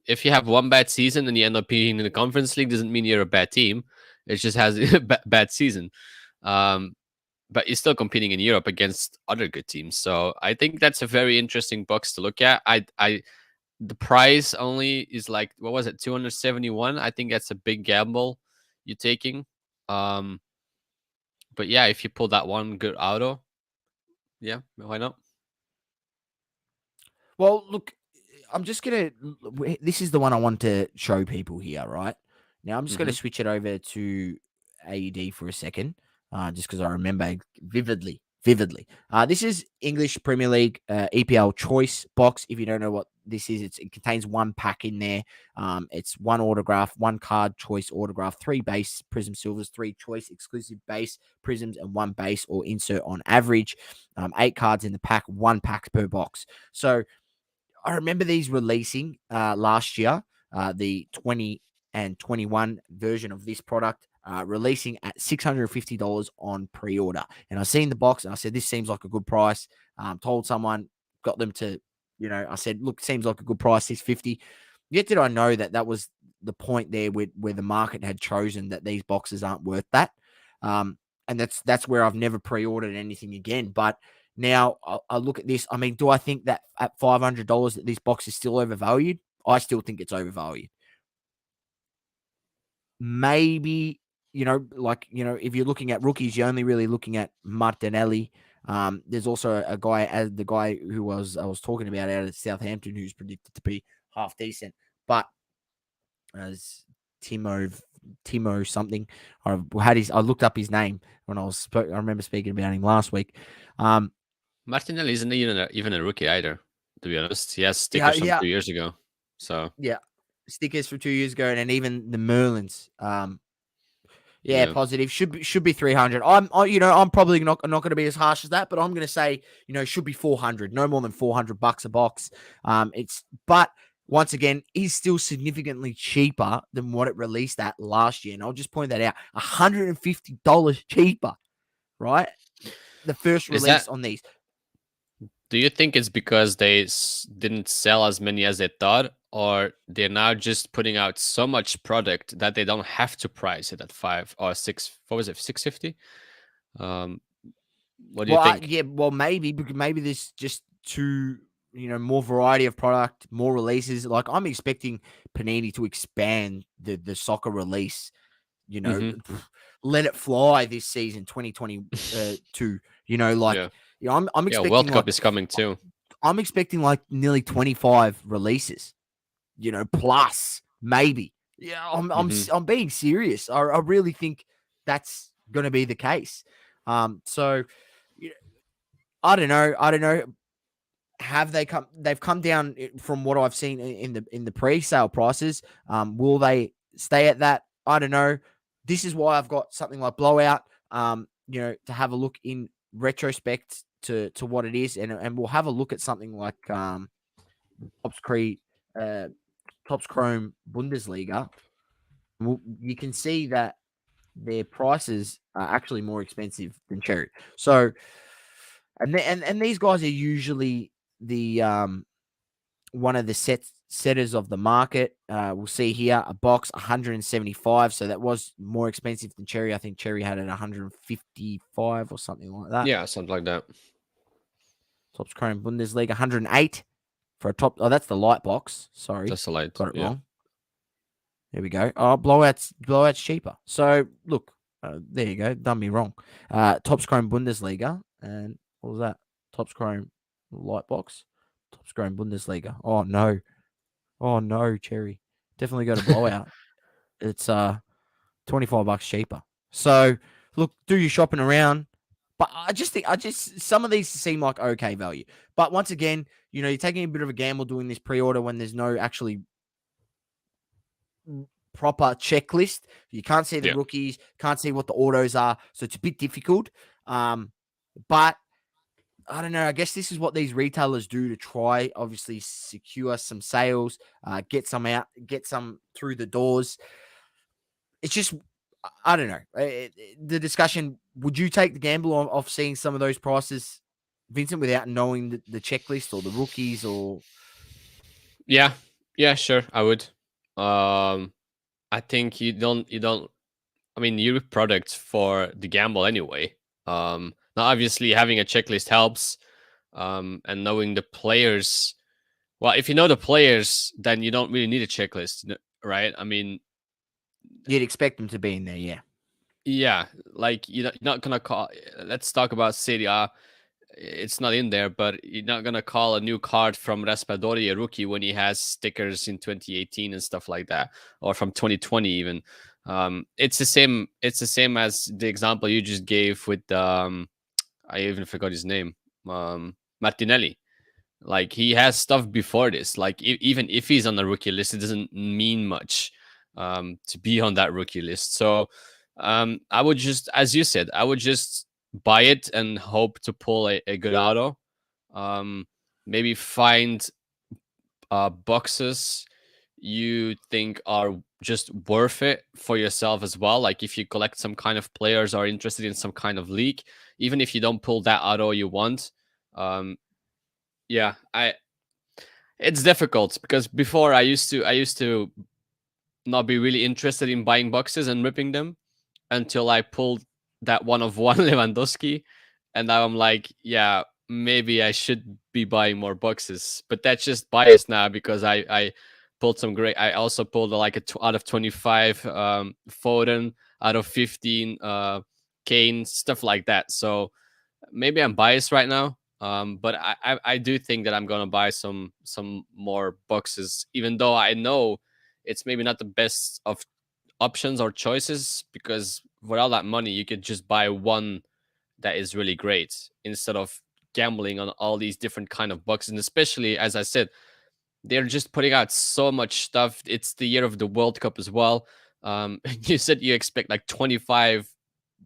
If you have one bad season and you end up being in the Conference League, doesn't mean you're a bad team. It just has a bad season. But you're still competing in Europe against other good teams. So I think that's a very interesting box to look at. The price only is like, what was it, 271? I think that's a big gamble you're taking. But yeah, if you pull that one good auto, yeah, why not? Well, look, I'm just gonna. This is the one I want to show people here, right? Now I'm just gonna switch it over to AUD for a second, just because I remember vividly. This is English Premier League EPL Choice box. If you don't know what this is, it contains one pack in there. It's one autograph, one card choice autograph, 3 base Prism Silvers, 3 choice exclusive base Prisms, and 1 base or insert on average. 8 cards in the pack, 1 pack per box. So I remember these releasing last year, the 20 and 21 version of this product, releasing at $650 on pre-order. And I seen the box and I said, this seems like a good price. Told someone, got them to, I said, look, seems like a good price, $650. Yet did I know that was the point there where the market had chosen that these boxes aren't worth that. And that's where I've never pre-ordered anything again. But now I look at this. I mean, do I think that at $500 that this box is still overvalued? I still think it's overvalued. Maybe, if you're looking at rookies, you're only really looking at Martinelli. There's also a guy, as the guy who I was talking about out of Southampton, who's predicted to be half decent, but as Timo something. I looked up his name when I remember speaking about him last week. Martinelli isn't even a rookie either, to be honest. He has stickers from 2 years ago. So yeah, stickers from 2 years ago, and even the Merlins. Positive should be 300. I'm probably not going to be as harsh as that, but I'm going to say should be 400, no more than $400 a box. But once again, is still significantly cheaper than what it released at last year, and I'll just point that out: $150 cheaper, right? The first release on these. Do you think it's because they didn't sell as many as they thought, or they're now just putting out so much product that they don't have to price it at 5 or 6? What was it, 650? What do you think? Maybe there's just more variety of product, more releases. Like I'm expecting Panini to expand the soccer release. Let it fly this season, 2022. I'm expecting World Cup is coming too. I'm expecting like nearly 25 releases, plus maybe. Yeah, I'm being serious. I really think that's going to be the case. So I don't know. Have they come? They've come down from what I've seen in the pre-sale prices. Will they stay at that? I don't know. This is why I've got something like Blowout. To have a look in retrospect to what it is, and we'll have a look at something like Topps Chrome Bundesliga. You can see that their prices are actually more expensive than Cherry. So, and these guys are usually the one of the setters of the market. We'll see here a box 175, so that was more expensive than Cherry. I think Cherry had it 155 or something like that. Yeah, something like that. Topps Chrome Bundesliga 108 for a top. Oh, that's the light box. Sorry, that's the light. Got it wrong. There we go. Oh, blowout's cheaper. So look, there you go. Done me wrong. Topps Chrome Bundesliga, and what was that? Topps Chrome light box. Topps Chrome Bundesliga. Oh no, Cherry. Definitely got a blowout. It's $25 cheaper. So look, do your shopping around. But I just think some of these seem like okay value. But once again, you're taking a bit of a gamble doing this pre-order when there's no actually proper checklist. You can't see the rookies, can't see what the autos are, so it's a bit difficult. But I don't know. I guess this is what these retailers do to try, obviously, secure some sales, get some through the doors. It's just, I don't know. The discussion would you take the gamble of seeing some of those prices, Vincent, without knowing the checklist or the rookies or? Yeah, sure, I would. I think you don't. I mean, you product for the gamble anyway. Now obviously having a checklist helps, and knowing the players. Well, if you know the players, then you don't really need a checklist, right? I mean, You'd expect them to be in there, yeah. yeah, like you're not gonna call. Let's talk about Serie A. It's not in there, but you're not gonna call a new card from Raspadori a rookie when he has stickers in 2018 and stuff like that, or from 2020 even. It's the same. It's the same as the example you just gave with I even forgot his name. Martinelli. Like he has stuff before this. Like even if he's on the rookie list, it doesn't mean much to be on that rookie list. So I would just, as you said, I would just buy it and hope to pull a good auto. Maybe find boxes you think are just worth it for yourself as well. Like if you collect some kind of players or are interested in some kind of league, even if you don't pull that auto you want, yeah, it's difficult because before I used to not be really interested in buying boxes and ripping them until I pulled that one of one Lewandowski, and now I'm like, yeah, maybe I should be buying more boxes. But that's just bias now because I pulled some great. I also pulled like out of 25 Foden, out of 15 Kane, stuff like that. So maybe I'm biased right now. But I do think that I'm gonna buy some more boxes, even though I know it's maybe not the best of options or choices, because for all that money you could just buy one that is really great instead of gambling on all these different kind of boxes. And especially, as I said, they're just putting out so much stuff. It's the year of the World Cup as well. You said you expect like 25,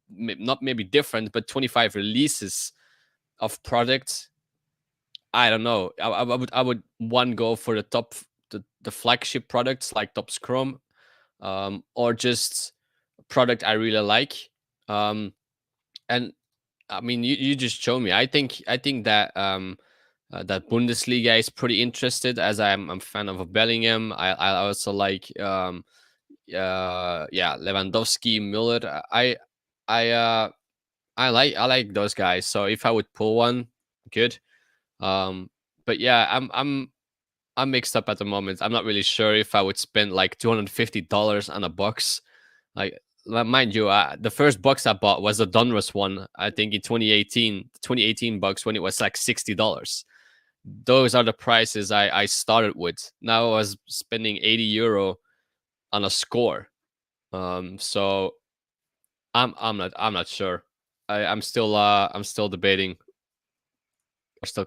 not maybe different, but 25 releases of products. I don't know. I would one go for the top, the flagship products like Top Scrum, or just product I really like. And I mean, you just showed me. I think that that Bundesliga is pretty interested, as I'm a fan of a Bellingham. I also like yeah, Lewandowski, Muller. I I like those guys. So if I would pull one, good. But yeah, I'm mixed up at the moment. I'm not really sure if I would spend like $250 on a box. Like, mind you, the first box I bought was a Donruss one. I think in 2018 box when it was like $60. Those are the prices I started with. Now I was spending €80 on a score. So I'm not sure. I'm still debating. I'm still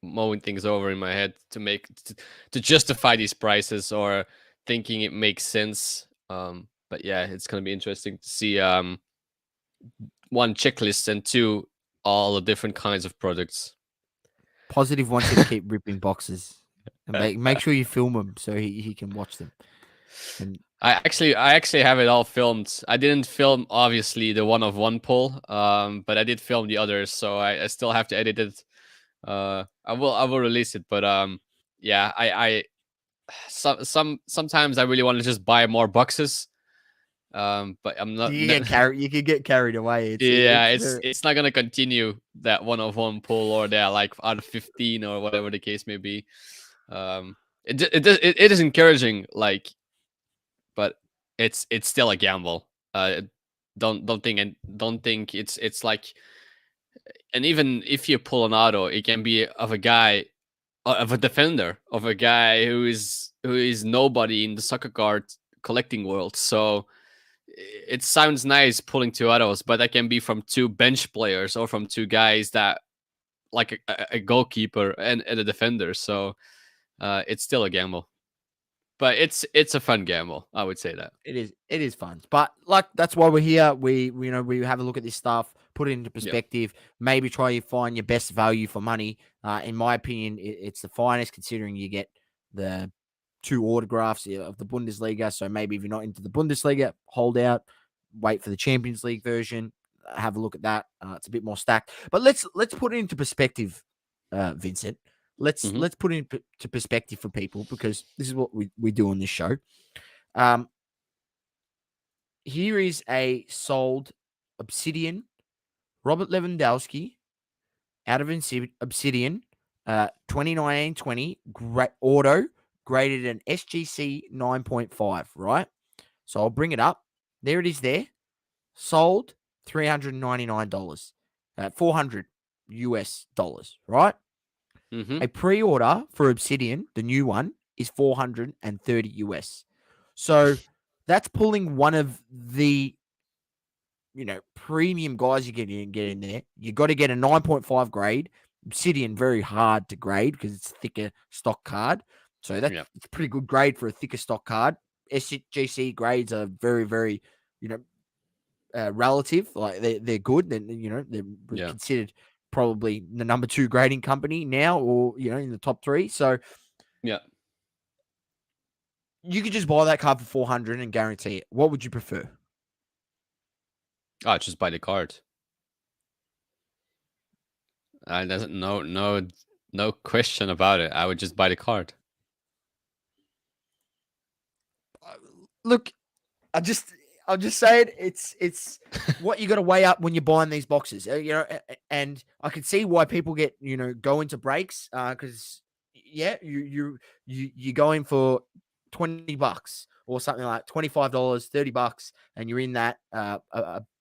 mowing things over in my head to justify these prices or thinking it makes sense. But yeah, it's gonna be interesting to see one, checklist, and two, all the different kinds of products. Positive wants you to keep ripping boxes and make sure you film them so he can watch them. And I actually have it all filmed. I didn't film obviously the one of one pull, but I did film the others, so I still have to edit it. I will release it, but yeah, sometimes I really want to just buy more boxes. But I'm not. you could get carried away. It's not gonna continue that one of one pull or that like out of 15 or whatever the case may be. It is encouraging, like, but it's still a gamble. Don't think it's like, and even if you pull an auto, it can be of a guy, of a defender, of a guy who is nobody in the soccer card collecting world. So it sounds nice pulling two autos, but that can be from two bench players or from two guys that like a goalkeeper and a defender. So it's still a gamble, but it's a fun gamble. I would say that it is fun, but like that's why we're here. We we have a look at this stuff, put it into perspective, maybe try to find your best value for money. In my opinion, it's the finest, considering you get the 2 autographs of the Bundesliga. So maybe if you're not into the Bundesliga, hold out, wait for the Champions League version. have a look at that. It's a bit more stacked. But let's put it into perspective, Vincent. Let's put it into perspective for people, because this is what we do on this show. Here is a sold Obsidian Robert Lewandowski out of Obsidian, 2019-20 great auto, graded an SGC 9.5, right? So I'll bring it up. There it is there. Sold $399, $400 US, right? Mm-hmm. A pre-order for Obsidian, the new one, is $430 US. So that's pulling one of the, premium guys you get in there. You got to get a 9.5 grade. Obsidian, very hard to grade because it's a thicker stock card. So that's it's a pretty good grade for a thicker stock card. SGC grades are very, very, relative. Like they're good. Then they're considered probably the number 2 grading company now, or in the top 3. So yeah, you could just buy that card for 400 and guarantee it. What would you prefer? Oh, just buy the card. There's no question about it. I would just buy the card. Look, I'll just say it. It's what you got to weigh up when you're buying these boxes. And I can see why people get go into breaks, because you go in for $20 or something like $25, $30, and you're in that.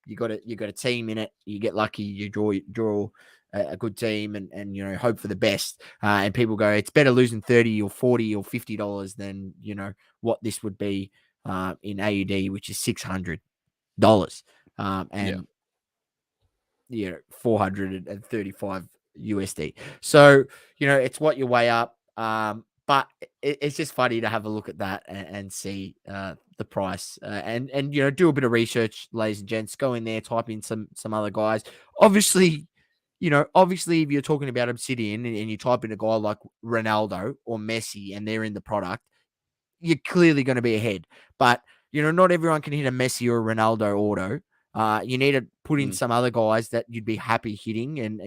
You got a team in it. You get lucky. You draw a good team, and hope for the best. And people go, it's better losing $30 or $40 or $50 than what this would be in AUD, which is $600, and 435 USD. So it's what you weigh up. But it's just funny to have a look at that and see the price, and do a bit of research, ladies and gents. Go in there, type in some other guys. Obviously, if you're talking about Obsidian and you type in a guy like Ronaldo or Messi and they're in the product, you're clearly going to be ahead. But not everyone can hit a Messi or a Ronaldo auto. You need to put in some other guys that you'd be happy hitting, and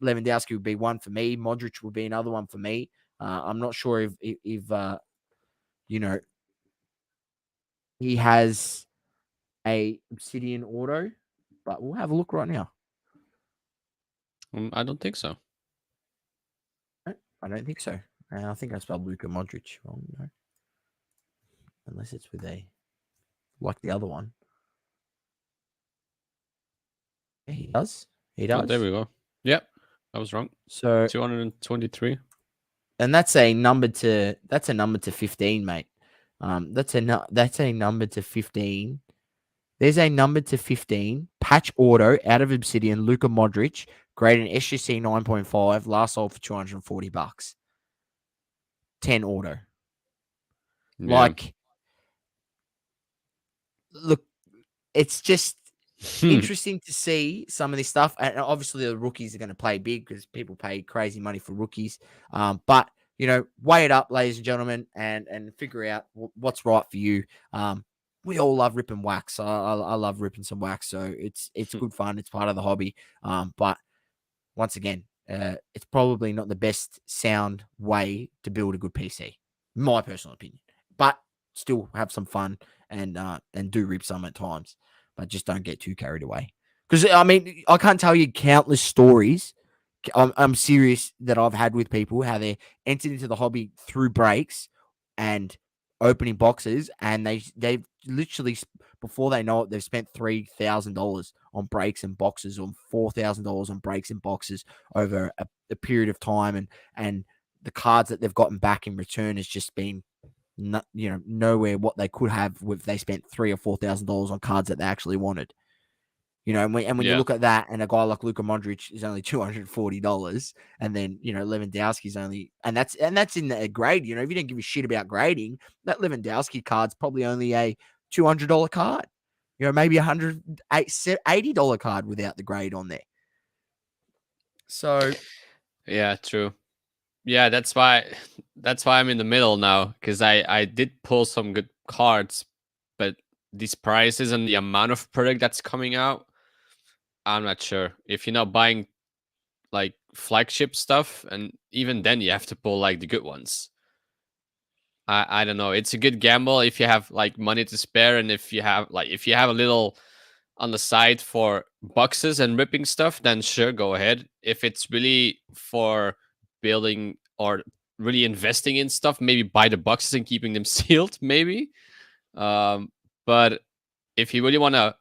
Lewandowski would be one for me. Modric would be another one for me. I'm not sure if he has a Obsidian auto, but we'll have a look right now. I don't think so. I don't think so. I think I spelled Luka Modric wrong, unless it's with a like the other one. Yeah, he does. He does. Oh, there we go. Yep, I was wrong. So 223. And that's a number to 15, mate. That's a number to 15. There's a number to 15 patch auto out of Obsidian, Luka Modric, graded SGC 9.5, last sold for $240. 10 auto. Yeah. Like, look, it's just interesting to see some of this stuff. And obviously the rookies are going to play big because people pay crazy money for rookies. But weigh it up, ladies and gentlemen, and figure out what's right for you. We all love ripping wax. I love ripping some wax, so it's good fun. It's part of the hobby. But once again, it's probably not the best sound way to build a good PC, my personal opinion. But still have some fun and do rip some at times, but just don't get too carried away. Because I can't tell you countless stories. I'm serious that I've had with people how they entered into the hobby through breaks and opening boxes, and they've literally, before they know it, they've spent $3,000 on breaks and boxes, or $4,000 on breaks and boxes over a period of time, and the cards that they've gotten back in return has just been nowhere what they could have if they spent $3,000 or $4,000 on cards that they actually wanted. And when you look at that, and a guy like Luka Modric is only $240, and then Lewandowski's only, and that's in the grade. If you don't give a shit about grading, that Lewandowski card's probably only a $200 card. Maybe $180 card without the grade on there. So, yeah, true. Yeah, that's why I'm in the middle now, because I did pull some good cards, but these prices and the amount of product that's coming out, I'm not sure. If you're not buying like flagship stuff, and even then you have to pull like the good ones. I don't know. It's a good gamble if you have like money to spare, and if you have a little on the side for boxes and ripping stuff, then sure, go ahead. If it's really for building or really investing in stuff, maybe buy the boxes and keeping them sealed, maybe. But if you really want to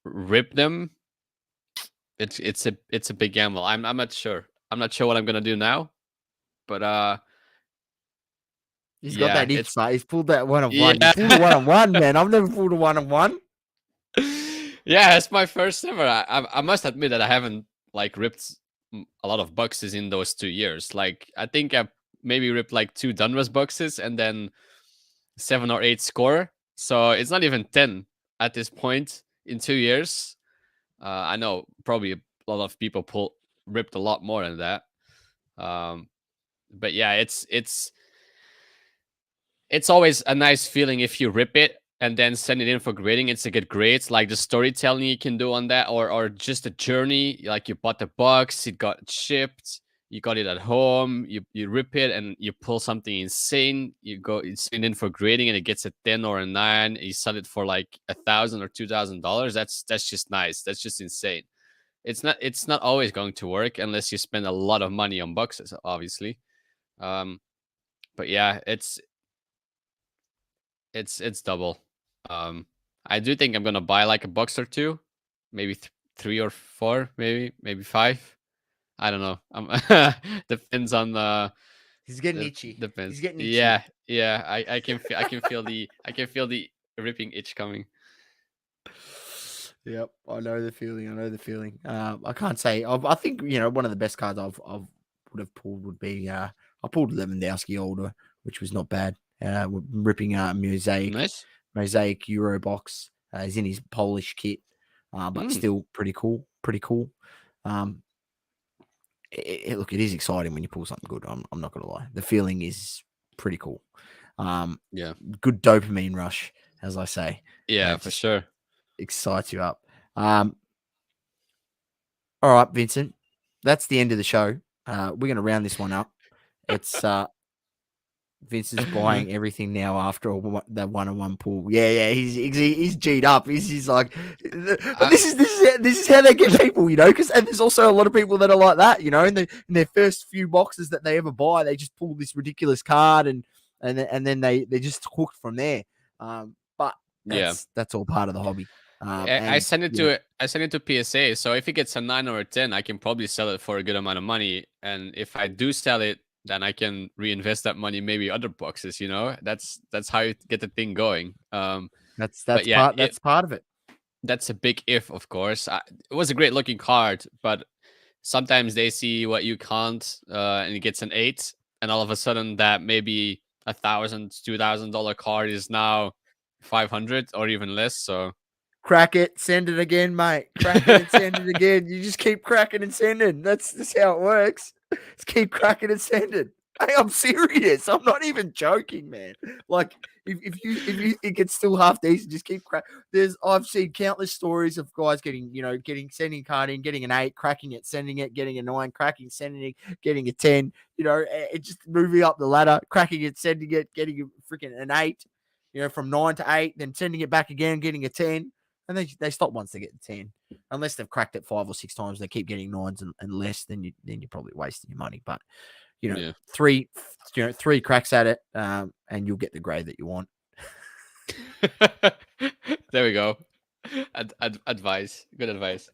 rip them, it's a big gamble. I'm not sure. I'm not sure what I'm gonna do now, but He's got yeah, that itch, it's mate. He's pulled that 1-on-1. yeah. He pulled a 1-on-1, man. I've never pulled a 1-on-1. Yeah, it's my first ever. I must admit that I haven't like ripped a lot of boxes in those 2 years. Like I think I maybe ripped like 2 Dunras boxes and then 7 or 8 score. So it's not even 10 at this point in 2 years. I know probably a lot of people ripped a lot more than that. But yeah, it's always a nice feeling if you rip it and then send it in for grading. It's a good grade, like the storytelling you can do on that, or just the journey. Like you bought the box, it got shipped, you got it at home, you rip it and you pull something insane. You send it in for grading and it gets a 10 or a 9. You sell it for like $1,000 or $2,000. That's just nice. That's just insane. It's not always going to work unless you spend a lot of money on boxes, obviously. But yeah, it's double. I do think I'm gonna buy like a box or two, maybe 3 or 4, maybe 5. I don't know. Depends on the. He's getting itchy. Depends. He's getting itchy. Yeah. I can feel the ripping itch coming. Yep, I know the feeling. I can't say. I think one of the best cards I've would have pulled would be I pulled Lewandowski older, which was not bad. Ripping Mosaic. Nice. Mosaic Euro box. He's in his Polish kit, but still pretty cool. Look, it is exciting when you pull something good. I'm not gonna lie. The feeling is pretty cool. Yeah. Good dopamine rush, as I say. Yeah, for sure. Excites you up. All right, Vincent. That's the end of the show. We're gonna round this one up. It's Vincent's buying everything now after that 1-on-1 pull. Yeah, he's G'd up. He's like, but this is how they get people, because and there's also a lot of people that are like that, in their first few boxes that they ever buy, they just pull this ridiculous card and then they just hooked from there. But that's all part of the hobby. I send it to PSA. So if it gets a 9 or a 10, I can probably sell it for a good amount of money. And if I do sell it, then I can reinvest that money, maybe other boxes. That's how you get the thing going. That's part of it. That's a big if, of course. It was a great looking card, but sometimes they see what you can't, and it gets an 8, and all of a sudden that maybe $1,000, $2,000 card is now 500 or even less. So. Crack it, send it again, mate. Crack it and send it again. You just keep cracking and sending. That's how it works. Just keep cracking and sending. Hey, I'm serious. I'm not even joking, man. Like if you think it's still half decent, just keep crack. I've seen countless stories of guys sending a card in, getting an 8, cracking it, sending it, getting a 9, cracking, sending it, getting a 10. It just moving up the ladder, cracking it, sending it, getting a freaking an 8. From 9 to 8, then sending it back again, getting a 10. And they stop once they get the 10, unless they've cracked it 5 or 6 times. They keep getting 9s and less. Then you're probably wasting your money. But 3 cracks at it, and you'll get the grade that you want. There we go. Advice. Good advice.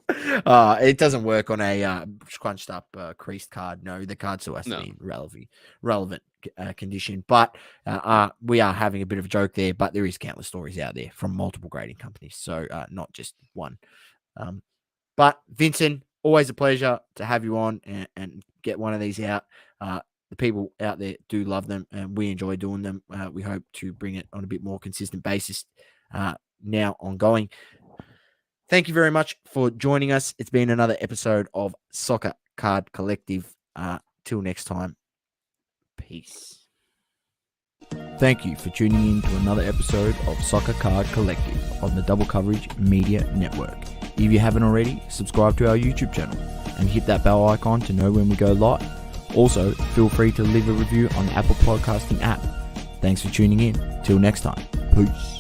It doesn't work on a scrunched up creased card. No, the card still has to be relevant condition. But we are having a bit of a joke there. But there is countless stories out there from multiple grading companies, so not just one. But Vincent, always a pleasure to have you on and get one of these out. The people out there do love them, and we enjoy doing them. We hope to bring it on a bit more consistent basis now ongoing. Thank you very much for joining us. It's been another episode of Soccer Card Collective. Till next time, peace. Thank you for tuning in to another episode of Soccer Card Collective on the Double Coverage Media Network. If you haven't already, subscribe to our YouTube channel and hit that bell icon to know when we go live. Also, feel free to leave a review on the Apple Podcasting app. Thanks for tuning in. Till next time. Peace.